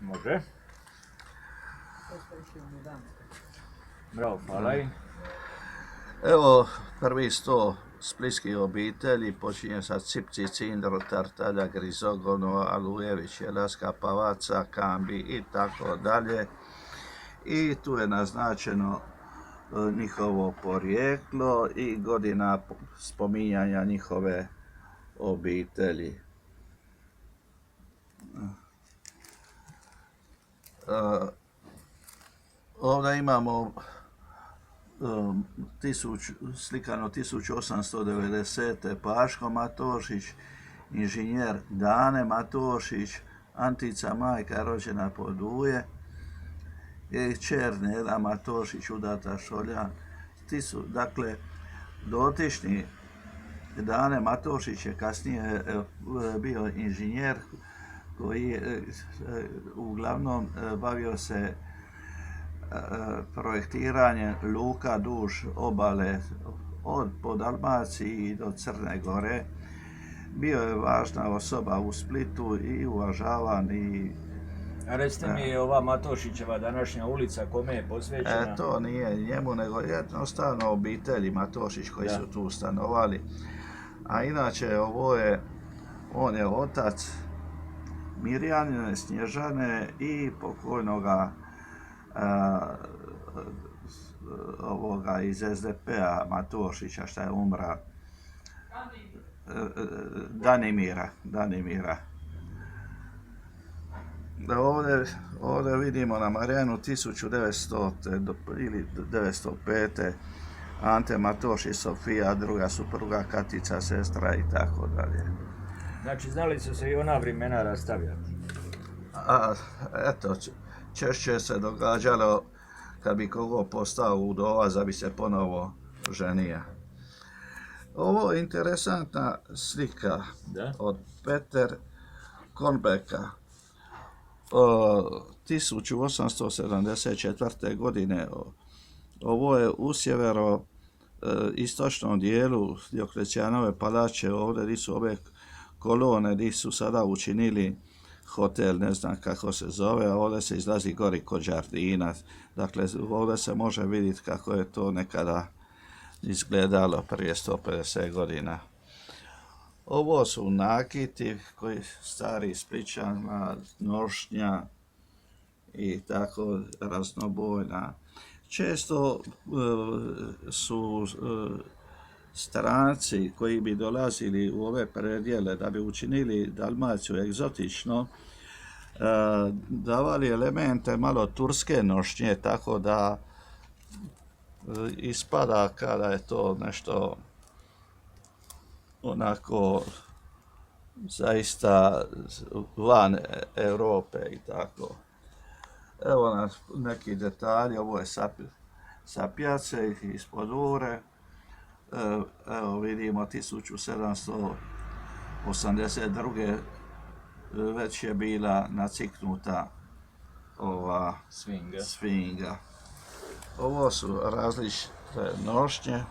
Može. Bravo, hvala i. Evo, prvi 100 splitskih obitelji počinje sa Cipci, Cindro, Tartalja, Grizogono, Alujević, Jelaska, Pavaca, Kambi i tako dalje. I tu je naznačeno njihovo porijeklo i godina spominjanja njihove obitelji. Ovdje imamo slikano 1890. Paško Matošić, inženjer Dane Matošić, Antica majka rođena Poduje i kćer Neda Matošić, udata Šoljan. Dakle, dotični Dane Matošić je kasnije bio inženjer koji je uglavnom bavio se projektiranje luka duž obale od po Dalmaciji do Crne Gore. Bio je važna osoba u Splitu i uvažavan i... A recite mi, ova Matošićeva današnja ulica, kome je posvećena? To nije njemu, nego jednostavno obitelji Matošić koji su tu stanovali. A inače, on je otac Mirjanine, Snježane i pokojnoga ovoga iz SDP-a Matošića, šta je umra, Danimira. Ovdje vidimo na Marijanu 1900. ili 1905. Ante Matošić, Sofija, druga supruga, Katica, sestra i tako dalje. Znači, znali su se i ona vremena rastavljati. Eto, češće se događalo kad bi kogo postao udovac da bi se ponovo ženio. Ovo je interesantna slika od Peter Kornbeka. 1874. godine. Ovo je u sjevero-istočnom dijelu Dioklecijanove palače, ovdje gdje su ove kolone, gdje su sada učinili hotel, ne znam kako se zove, a ovdje se izlazi gori kod Đardina. Dakle, ovdje se može vidjeti kako je to nekada izgledalo prije 150 godina. Ovo su nakiti koji stari Splićana, nošnja i tako raznobojna. Često su stranci koji bi dolazili u ove predjele da bi učinili Dalmaciju egzotično, davali elemente malo turske nošnje, tako da ispada kada je to nešto onako zaista van Europe i tako. Evo nas neki detalji, ovo je sa pijace ispod Ure. Evo vidimo 1782. već je bila naciknuta ova sfinga. Ovo su različite nošnje.